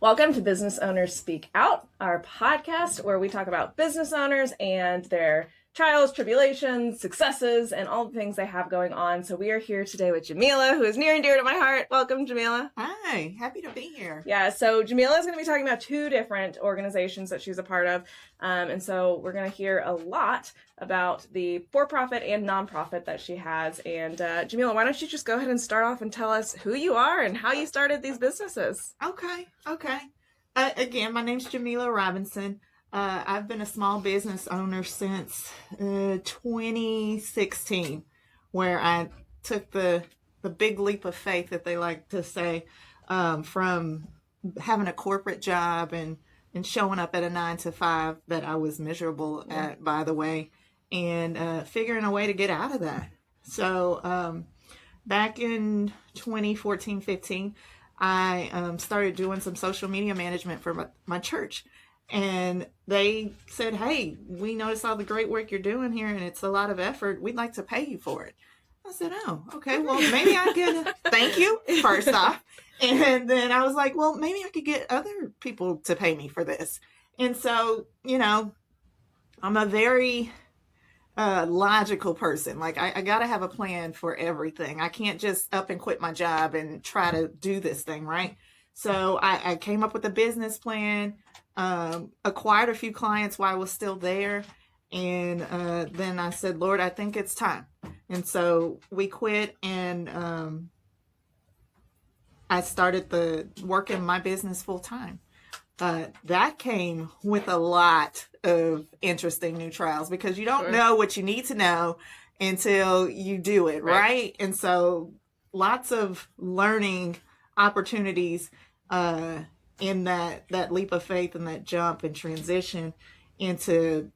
Welcome to Business Owners Speak Out, our podcast where we talk about business owners and their trials, tribulations, successes, and all the things they have going on. So we are here today with Jamilah, who is near and dear to my heart. Welcome, Jamilah. Hi, happy to be here. Yeah, so Jamilah is going to be talking about two different organizations that she's a part of. And so we're going to hear a lot about the for-profit and nonprofit that she has. And Jamilah, why don't you just go ahead and start off and tell us who you are and how you started these businesses? Okay. Again, my name's Jamilah Robinson. I've been a small business owner since 2016, where I took the big leap of faith that they like to say, from having a corporate job and showing up at a 9-to-5 that I was miserable at, by the way, and figuring a way to get out of that. So back in 2014-15, I started doing some social media management for my church. And they said, hey, we noticed all the great work you're doing here, and it's a lot of effort. We'd like to pay you for it. I said, oh, okay, well, maybe I could thank you, first off. And then I was like, well, maybe I could get other people to pay me for this. And so, I'm a very logical person. Like, I got to have a plan for everything. I can't just up and quit my job and try to do this thing, right? So I came up with a business plan, acquired a few clients while I was still there. And then I said, Lord, I think it's time. And so we quit, and I started working my business full time. That came with a lot of interesting new trials, because you don't know what you need to know until you do it, right? And so lots of learning opportunities in that leap of faith and that jump and transition into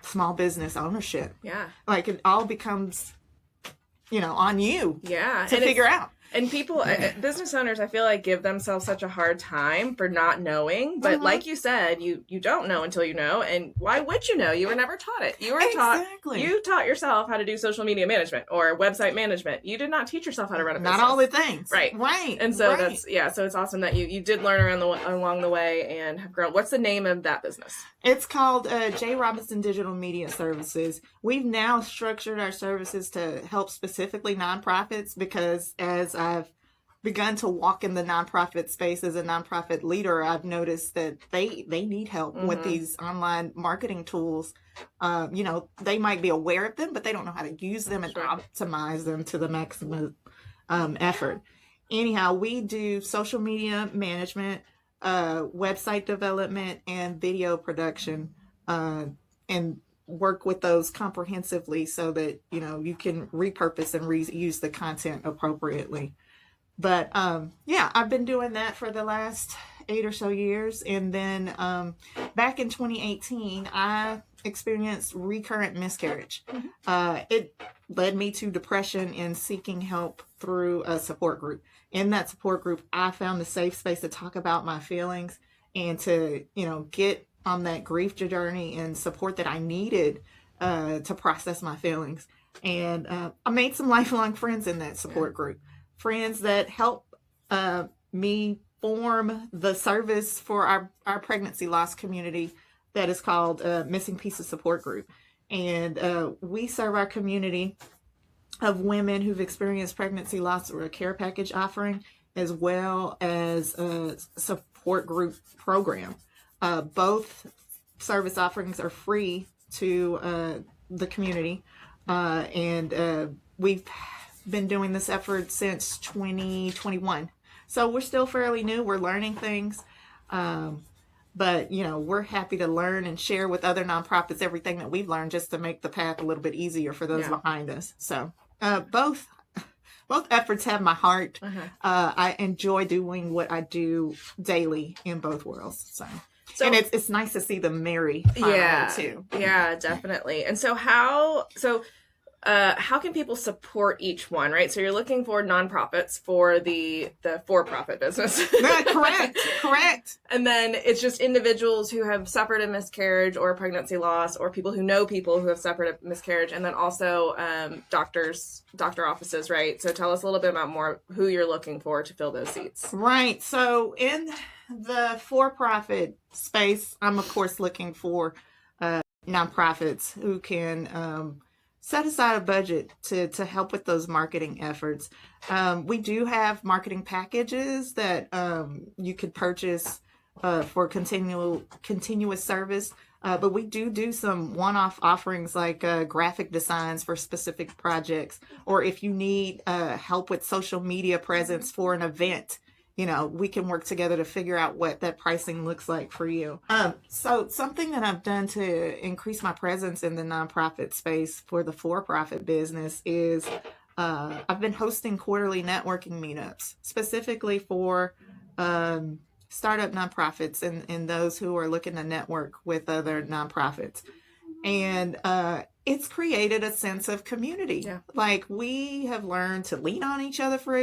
small business ownership. Yeah. Like it all becomes, on you to figure out. And people, business owners, I feel like give themselves such a hard time for not knowing. But like you said, you don't know until you know. And why would you know? You were never taught it. You were you taught yourself how to do social media management or website management. You did not teach yourself how to run a business. Not all the things. Right. And so so it's awesome that you did learn along the way and have grown. What's the name of that business? It's called J. Robinson Digital Media Services. We've now structured our services to help specifically nonprofits, because as I've begun to walk in the nonprofit space as a nonprofit leader, I've noticed that they need help with these online marketing tools. They might be aware of them, but they don't know how to use them and optimize them to the maximum effort. Anyhow, we do social media management, website development, and video production, and work with those comprehensively so that, you can repurpose and reuse the content appropriately. But, I've been doing that for the last 8 or so years. And then, back in 2018, I experienced recurrent miscarriage. It led me to depression and seeking help through a support group. In that support group, I found a safe space to talk about my feelings and to, get on that grief journey and support that I needed to process my feelings. And I made some lifelong friends in that support group, friends that helped me form the service for our pregnancy loss community that is called Missing Pieces Support Group. And we serve our community of women who've experienced pregnancy loss through a care package offering, as well as a support group program. Both service offerings are free to the community, and we've been doing this effort since 2021. So we're still fairly new. We're learning things, but we're happy to learn and share with other nonprofits everything that we've learned, just to make the path a little bit easier for those behind us. So both efforts have my heart. I enjoy doing what I do daily in both worlds. So and it's nice to see them marry finally too. Yeah, definitely. And so how can people support each one, right? So you're looking for nonprofits for the for-profit business. Correct. And then it's just individuals who have suffered a miscarriage or pregnancy loss, or people who know people who have suffered a miscarriage, and then also doctor offices, right? So tell us a little bit about more who you're looking for to fill those seats. Right. So in the for-profit space, I'm of course looking for nonprofits who can set aside a budget to help with those marketing efforts. We do have marketing packages that you could purchase for continuous service, but we do some one-off offerings like graphic designs for specific projects, or if you need help with social media presence for an event, we can work together to figure out what that pricing looks like for you. So something that I've done to increase my presence in the nonprofit space for the for-profit business is I've been hosting quarterly networking meetups, specifically for startup nonprofits and those who are looking to network with other nonprofits. And it's created a sense of community. Yeah. Like, we have learned to lean on each other for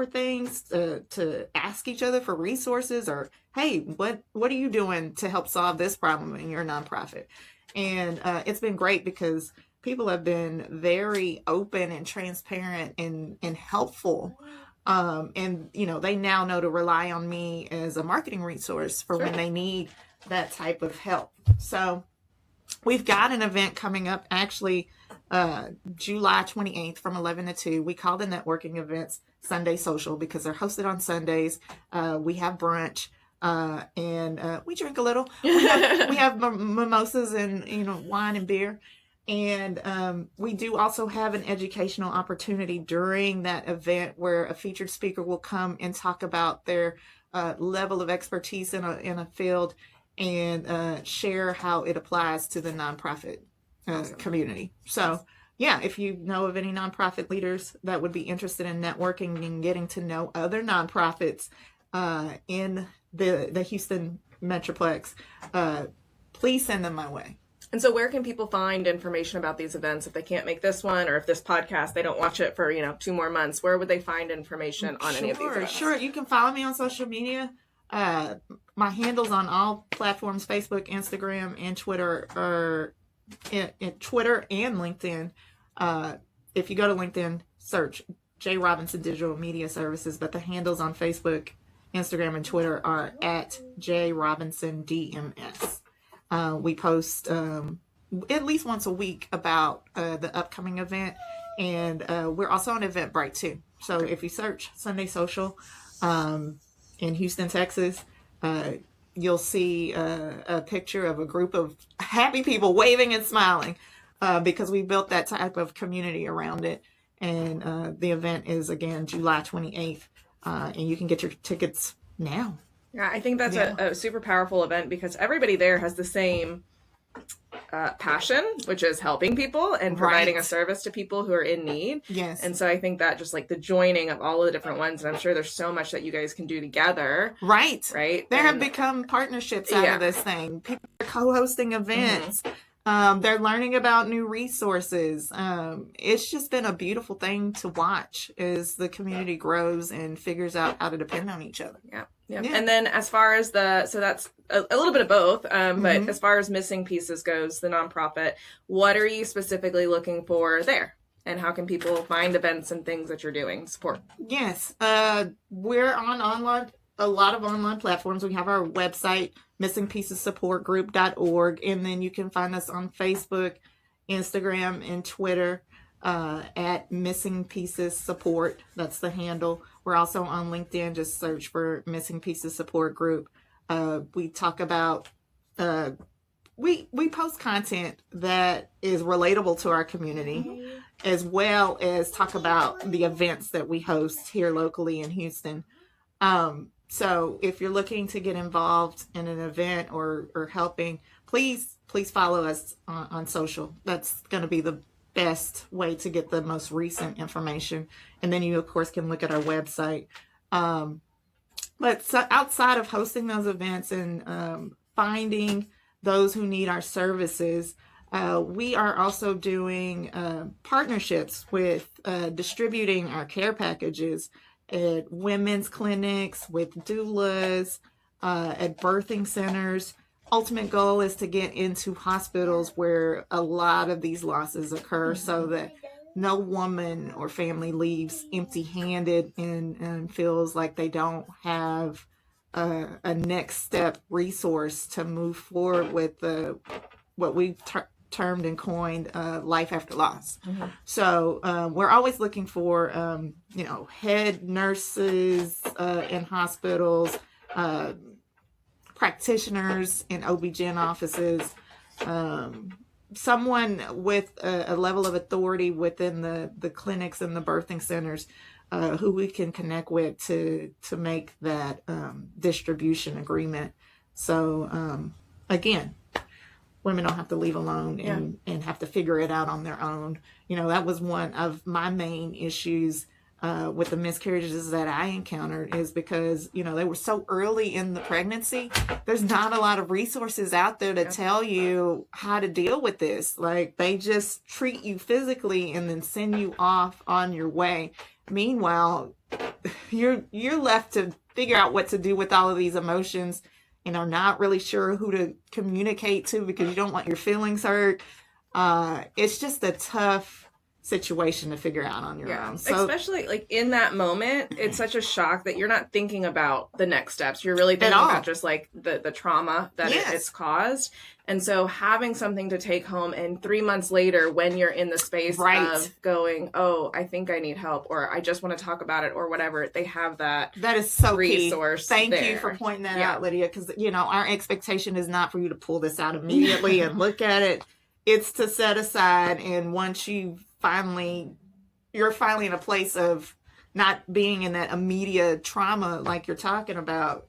things, to ask each other for resources, or, hey, what are you doing to help solve this problem in your nonprofit? And it's been great because people have been very open and transparent and helpful. And, they now know to rely on me as a marketing resource for when they need that type of help. So we've got an event coming up, actually, July 28th from 11 to 2. We call the networking events Sunday Social because they're hosted on Sundays. We have brunch, and we drink a little. We have mimosas and, wine and beer. And we do also have an educational opportunity during that event where a featured speaker will come and talk about their level of expertise in a field and share how it applies to the nonprofit community. So, yeah, if you know of any nonprofit leaders that would be interested in networking and getting to know other nonprofits in the Houston Metroplex, please send them my way. And so where can people find information about these events if they can't make this one, or if this podcast, they don't watch it for, 2 more months? Where would they find information on any of these events? Sure. You can follow me on social media. My handles on all platforms, Facebook, Instagram, and Twitter, are Twitter and LinkedIn. If you go to LinkedIn, search J. Robinson Digital Media Services, but the handles on Facebook, Instagram, and Twitter are at J. Robinson DMS. We post at least once a week about the upcoming event, and we're also on Eventbrite too. So if you search Sunday Social in Houston, Texas, you'll see a picture of a group of happy people waving and smiling because we built that type of community around it. And the event is, again, July 28th, and you can get your tickets now. Yeah, I think that's a super powerful event because everybody there has the same passion, which is helping people and providing a service to people who are in need. Yes. And so I think that just like the joining of all of the different ones, and I'm sure there's so much that you guys can do together. Right. There have and become partnerships out of this thing. People are co-hosting events. They're learning about new resources. It's just been a beautiful thing to watch as the community grows and figures out how to depend on each other. Yeah. And then as far as so that's a little bit of both, but as far as Missing Pieces goes, the nonprofit, what are you specifically looking for there? And how can people find events and things that you're doing to support? Yes. We're on a lot of online platforms. We have our website, missingpiecessupportgroup.org, and then you can find us on Facebook, Instagram, and Twitter at Missing Pieces Support. That's the handle. We're also on LinkedIn. Just search for Missing Pieces Support Group. We talk about we post content that is relatable to our community, as well as talk about the events that we host here locally in Houston. So if you're looking to get involved in an event or helping, please follow us on social. That's going to be the best way to get the most recent information. And then you, of course, can look at our website. But outside of hosting those events and finding those who need our services, We are also doing partnerships with distributing our care packages at women's clinics, with doulas, at birthing centers. Ultimate goal is to get into hospitals where a lot of these losses occur, so that no woman or family leaves empty-handed and feels like they don't have a next step resource to move forward with what we've termed and coined life after loss. So we're always looking for head nurses in hospitals, practitioners in OB-GYN offices, someone with a level of authority within the clinics and the birthing centers who we can connect with to make that distribution agreement. So again, women don't have to leave alone and have to figure it out on their own. That was one of my main issues with the miscarriages that I encountered, is because, they were so early in the pregnancy. There's not a lot of resources out there to tell you how to deal with this. Like, they just treat you physically and then send you off on your way. Meanwhile, you're left to figure out what to do with all of these emotions, and are not really sure who to communicate to because you don't want your feelings hurt. It's just a tough situation to figure out on your own. So, especially like in that moment, it's such a shock that you're not thinking about the next steps. You're really thinking about just like the trauma that it's caused. And so having something to take home, and 3 months later, when you're in the space of going, oh, I think I need help, or I just want to talk about it, or whatever, they have that is so resource. Thank you for pointing that out, Lydia, because our expectation is not for you to pull this out immediately and look at it. It's to set aside, and once you're finally in a place of not being in that immediate trauma like you're talking about,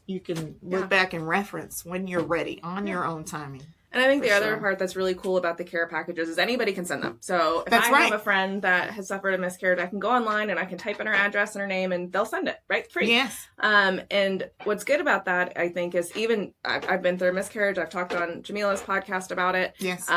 you can look back and reference when you're ready on your own timing. And I think the other part that's really cool about the care packages is anybody can send them. So if I have a friend that has suffered a miscarriage, I can go online and I can type in her address and her name, and they'll send it, right? Free. Yes. And what's good about that, I think, is even I've been through a miscarriage. I've talked on Jamilah's podcast about it. Yes.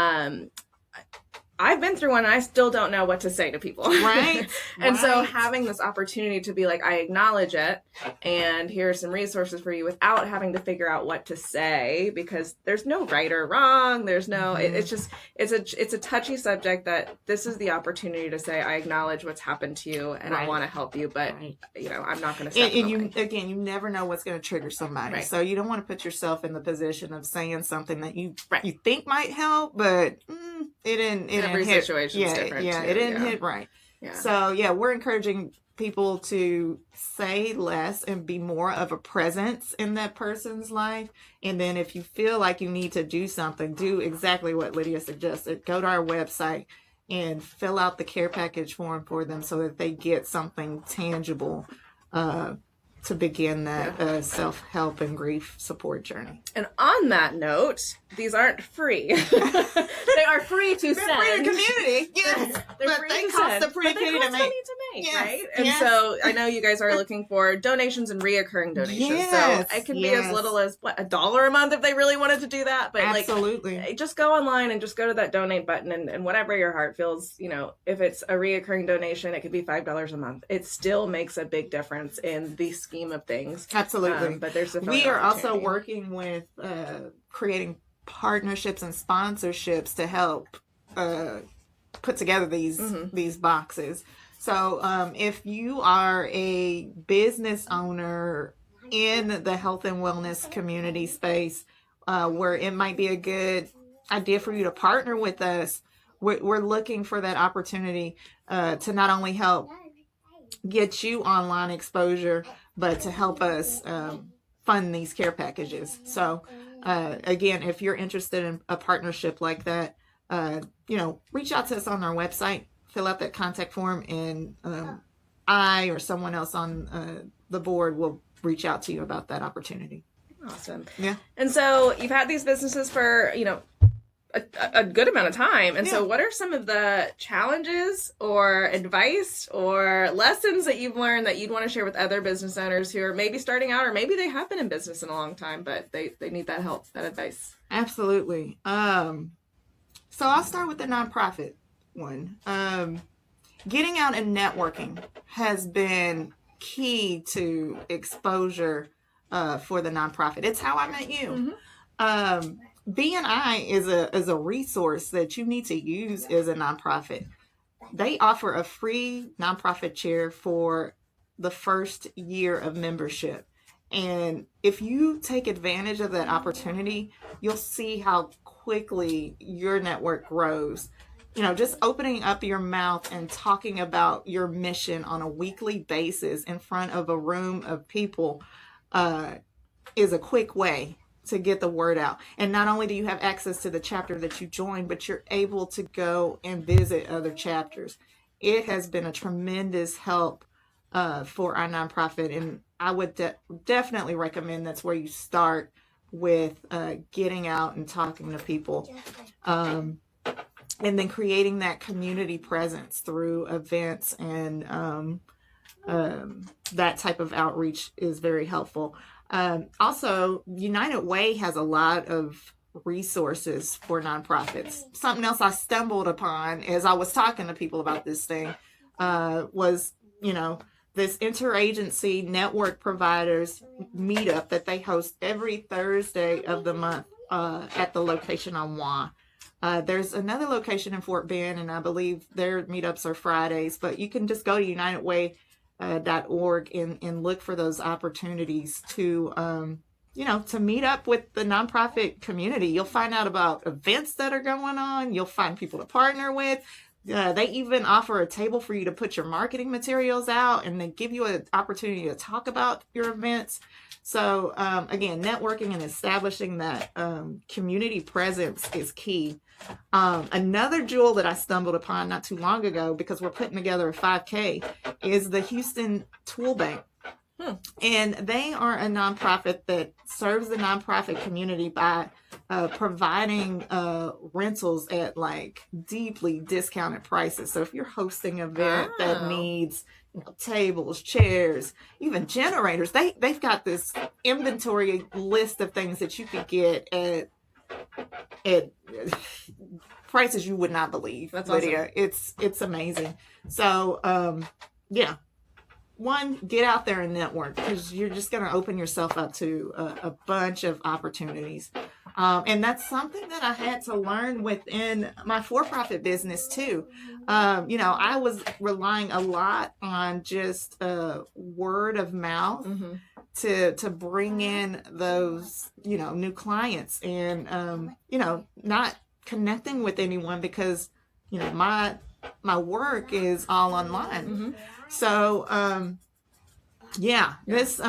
I've been through one and I still don't know what to say to people. Right. And so having this opportunity to be like, I acknowledge it, and here are some resources for you, without having to figure out what to say, because there's no right or wrong. There's no, it's a touchy subject that this is the opportunity to say, I acknowledge what's happened to you and I want to help you, but I'm not going to step in the way. You never know what's going to trigger somebody. Right. So you don't want to put yourself in the position of saying something that you think might help, but it didn't. Every situation is different. Yeah, it didn't hit right. Yeah. So we're encouraging people to say less and be more of a presence in that person's life. And then if you feel like you need to do something, do exactly what Lydia suggested. Go to our website and fill out the care package form for them, so that they get something tangible to begin that self-help and grief support journey. And on that note, these aren't free. They are free to send. They're free to community, yes. But they cost a pretty penny to make. Yes. Right? And so I know you guys are looking for donations and reoccurring donations. Yes. So it can be as little as $1 a month if they really wanted to do that. But absolutely, just go online and just go to that donate button, and whatever your heart feels, if it's a reoccurring donation, it could be $5 a month. It still makes a big difference in the scheme of things. Absolutely. But there's we are also working with creating partnerships and sponsorships to help put together these boxes. So if you are a business owner in the health and wellness community space, where it might be a good idea for you to partner with us, we're looking for that opportunity to not only help get you online exposure, but to help us fund these care packages. So again, if you're interested in a partnership like that, reach out to us on our website, fill out that contact form, and I or someone else on the board will reach out to you about that opportunity. Awesome. Yeah. And so you've had these businesses for, a good amount of time. And so what are some of the challenges or advice or lessons that you've learned that you'd want to share with other business owners who are maybe starting out, or maybe they have been in business in a long time, but they need that help, that advice? Absolutely. So I'll start with the nonprofit one. Getting out and networking has been key to exposure for the nonprofit. It's how I met you. BNI is a resource that you need to use as a nonprofit. They offer a free nonprofit chair for the first year of membership. And if you take advantage of that opportunity, you'll see how quickly your network grows. You know, just opening up your mouth and talking about your mission on a weekly basis in front of a room of people is a quick way to get the word out. And not only do you have access to the chapter that you joined, but you're able to go and visit other chapters. It has been a tremendous help for our nonprofit, and I would definitely recommend that's where you start with getting out and talking to people, and then creating that community presence through events and that type of outreach is very helpful. Also, United Way has a lot of resources for nonprofits. Something else I stumbled upon as I was talking to people about this thing was, this interagency network providers meetup that they host every Thursday of the month at the location on WA. There's another location in Fort Bend, and I believe their meetups are Fridays, but you can just go to UnitedWay.org and look for those opportunities to meet up with the nonprofit community. You'll find out about events that are going on. You'll find people to partner with. They even offer a table for you to put your marketing materials out, and they give you an opportunity to talk about your events. So again, networking and establishing that community presence is key. Another jewel that I stumbled upon not too long ago, because we're putting together a 5K, is the Houston Tool Bank. And they are a nonprofit that serves the nonprofit community by providing rentals at like deeply discounted prices. So if you're hosting an event that needs tables, chairs, even generators, they've got this inventory list of things that you could get at prices you would not believe. That's Lydia. Awesome. It's amazing. So yeah. One, get out there and network, because you're just going to open yourself up to a bunch of opportunities. And that's something that I had to learn within my for-profit business too. I was relying a lot on just word of mouth to bring in those, new clients, and, not connecting with anyone because, my work is all online. So, this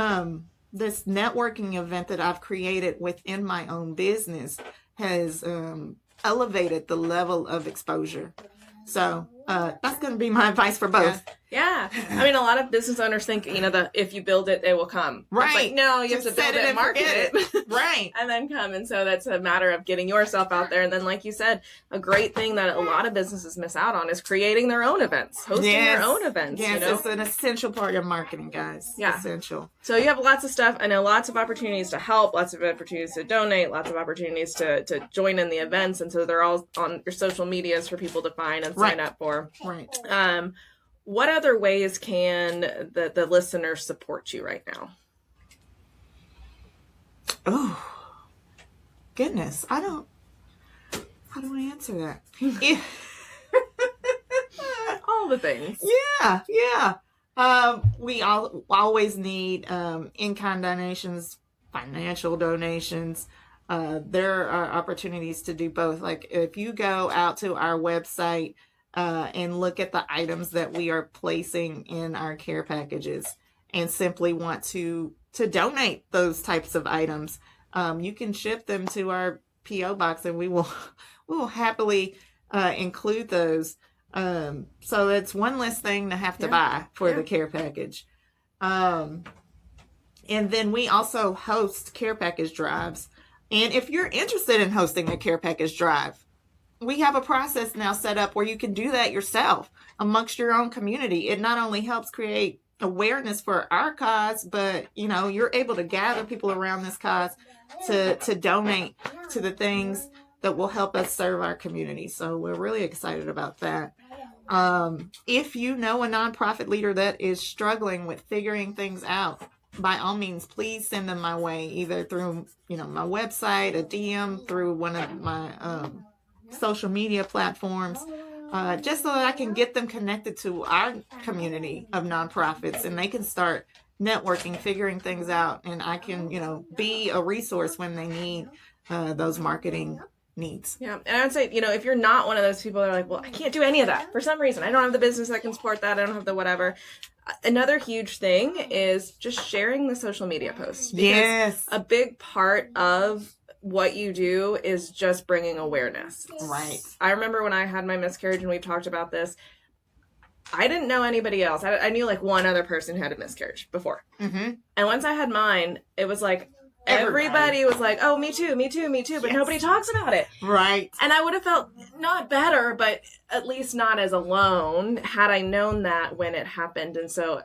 networking event that I've created within my own business has elevated the level of exposure. So that's going to be my advice for both. Yeah. I mean, a lot of business owners think, that if you build it, they will come. Right. It's like, no, you have to build it and market it. Right. And then come. And so that's a matter of getting yourself out there. And then, like you said, a great thing that a lot of businesses miss out on is creating their own events, hosting their own events. Yes, it's an essential part of marketing, guys. Yeah. Essential. So you have lots of stuff. I know lots of opportunities to help, lots of opportunities to donate, lots of opportunities to join in the events. And so they're all on your social medias for people to find and sign up for. Right. What other ways can the listeners support you right now? Oh, goodness. How do I answer that? All the things. Yeah. We always need in-kind donations, financial donations. There are opportunities to do both. Like if you go out to our website and look at the items that we are placing in our care packages and simply want to donate those types of items, you can ship them to our P.O. box, and we will happily include those. So it's one less thing to have to buy for the care package. And then we also host care package drives. And if you're interested in hosting a care package drive, we have a process now set up where you can do that yourself amongst your own community. It not only helps create awareness for our cause, but you're able to gather people around this cause to donate to the things that will help us serve our community. So we're really excited about that. If you know a nonprofit leader that is struggling with figuring things out, by all means, please send them my way, either through, my website, a DM, through one of my social media platforms, just so that I can get them connected to our community of nonprofits, and they can start networking, figuring things out, and I can, be a resource when they need those marketing needs. Yeah. And I would say, if you're not one of those people that are like, well, I can't do any of that for some reason, I don't have the business that can support that, I don't have the whatever. Another huge thing is just sharing the social media posts. Yes. A big part of what you do is just bringing awareness. Right. I remember when I had my miscarriage, and we've talked about this, I didn't know anybody else. I knew like one other person who had a miscarriage before. Mm-hmm. And once I had mine, it was like, everybody was like, oh, me too, but nobody talks about it. Right. And I would have felt not better, but at least not as alone had I known that when it happened. And so,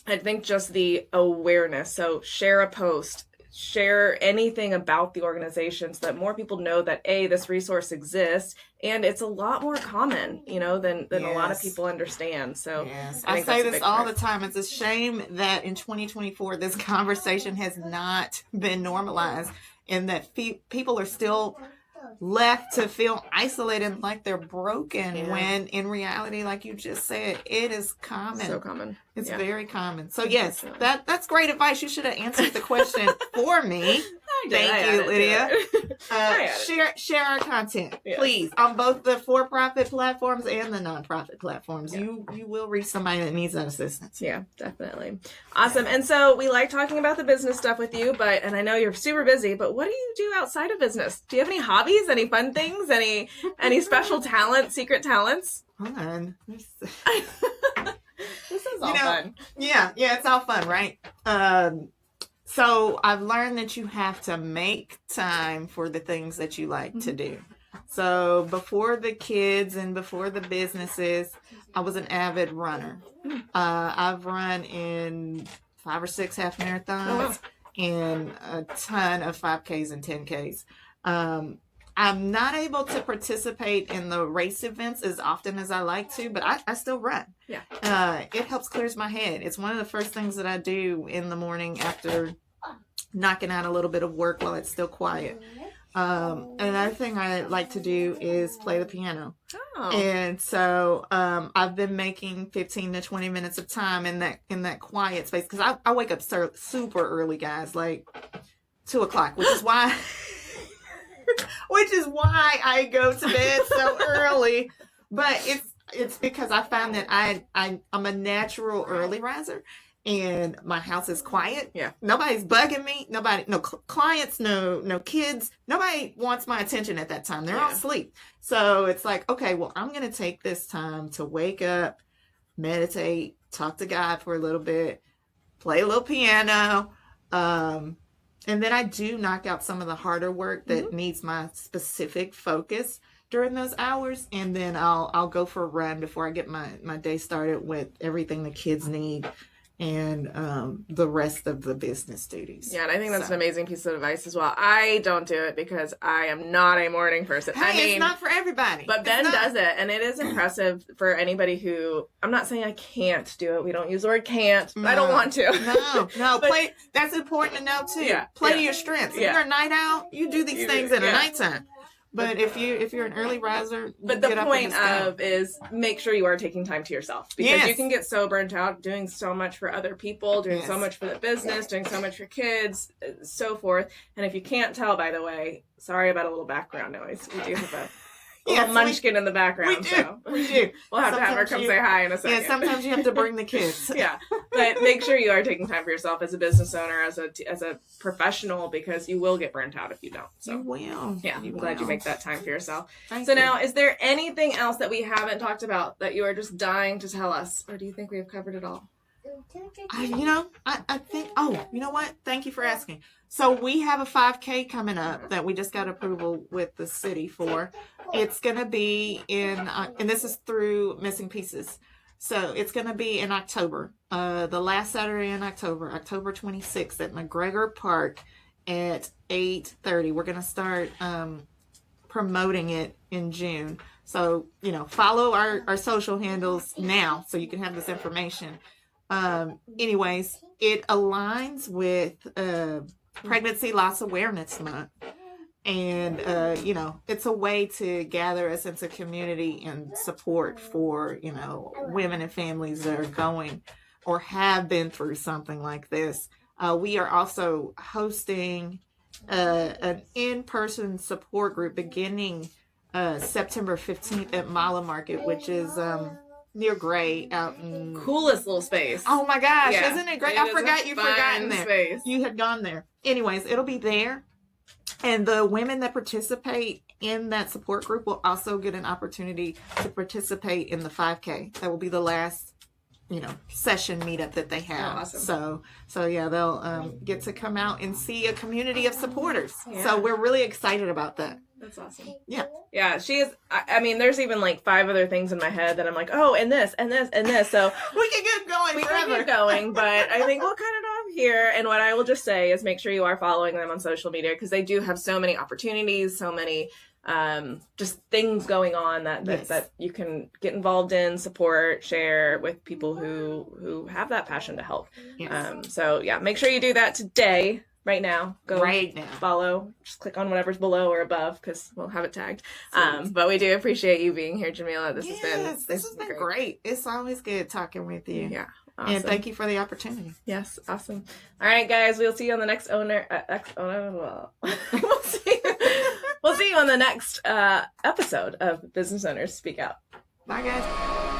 I think just the awareness. So share a post, share anything about the organization so that more people know that this resource exists, and it's a lot more common, than a lot of people understand. So I say this all the time. It's a shame that in 2024 this conversation has not been normalized, and that people are still left to feel isolated, like they're broken, when in reality, like you just said, it is common. So common. It's very common. So yes, that's great advice. You should have answered the question for me. Thank you, Lydia. Share our content, please, on both the for-profit platforms and the nonprofit platforms. You will reach somebody that needs that assistance. Yeah, definitely. Awesome. And so we like talking about the business stuff with you, and I know you're super busy, but what do you do outside of business? Do you have any hobbies, any fun things, any special talents, secret talents? Fun. This is all fun. Yeah, it's all fun, right? So I've learned that you have to make time for the things that you like to do. So before the kids and before the businesses, I was an avid runner. I've run in 5 or 6 half marathons and a ton of 5Ks and 10Ks. I'm not able to participate in the race events as often as I like to, but I still run. Yeah. It helps clears my head. It's one of the first things that I do in the morning after knocking out a little bit of work while it's still quiet. Another thing I like to do is play the piano. And so I've been making 15 to 20 minutes of time in that quiet space, because I wake up super early, guys, like 2 o'clock, which is why I go to bed so early. But it's because I found that I'm a natural early riser, and my house is quiet. Yeah. Nobody's bugging me. No clients, no kids. Nobody wants my attention at that time. They're all asleep. So it's like, okay, well, I'm going to take this time to wake up, meditate, talk to God for a little bit, play a little piano. And then I do knock out some of the harder work that needs my specific focus during those hours. And then I'll go for a run before I get my day started with everything the kids need and the rest of the business duties. Yeah, and I think that's an amazing piece of advice as well. I don't do it because I am not a morning person. It's not for everybody. But Ben does it, and it is impressive for anybody who, I'm not saying I can't do it. We don't use the word can't. No, I don't want to. No. But that's important to know, too. Yeah, play to your strengths. If you're a night owl, you do these things at a nighttime. But if you're an early riser, but the point of is make sure you are taking time to yourself, because you can get so burnt out doing so much for other people, doing so much for the business, doing so much for kids, so forth. And if you can't tell, by the way, sorry about a little background noise. We do have a little munchkin in the background. We do. We'll have to have her come say hi in a second. Yeah, sometimes you have to bring the kids. But make sure you are taking time for yourself as a business owner, as a professional, because you will get burnt out if you don't. So, you will. Yeah, I'm glad you make that time for yourself. Now, is there anything else that we haven't talked about that you are just dying to tell us, or do you think we have covered it all? I think, you know what? Thank you for asking. So we have a 5K coming up that we just got approval with the city for. It's going to be and this is through Missing Pieces. So it's going to be in October, the last Saturday in October, October 26th at McGregor Park at 8:30. We're going to start promoting it in June. So, follow our social handles now so you can have this information. Anyways, it aligns with Pregnancy Loss Awareness Month. And, it's a way to gather a sense of community and support for, women and families that are going or have been through something like this. We are also hosting an in-person support group beginning September 15th at Mala Market, which is near Gray out in... Coolest little space. Oh my gosh, isn't it great? I forgot you'd forgotten there. Space. You had gone there. Anyways, it'll be there. And the women that participate in that support group will also get an opportunity to participate in the 5K. That will be the last, session meetup that they have. Oh, awesome. So yeah, they'll get to come out and see a community of supporters. Yeah. So we're really excited about that. That's awesome. Yeah. Yeah, she is. I mean, there's even like 5 other things in my head that I'm like, oh, and this, and this, and this. So we can get going forever. We can get going, but I think we'll cut it off here. And what I will just say is make sure you are following them on social media because they do have so many opportunities, so many just things going on that you can get involved in, support, share with people who have that passion to help. Yes. So yeah, make sure you do that today. Right now, follow, just click on whatever's below or above because we'll have it tagged. But we do appreciate you being here, Jamilah. This has been great. It's always good talking with you. Yeah. Awesome. And thank you for the opportunity. Yes, awesome. All right, guys, we'll see you on the next we'll see you on the next episode of Business Owners Speak Out. Bye, guys.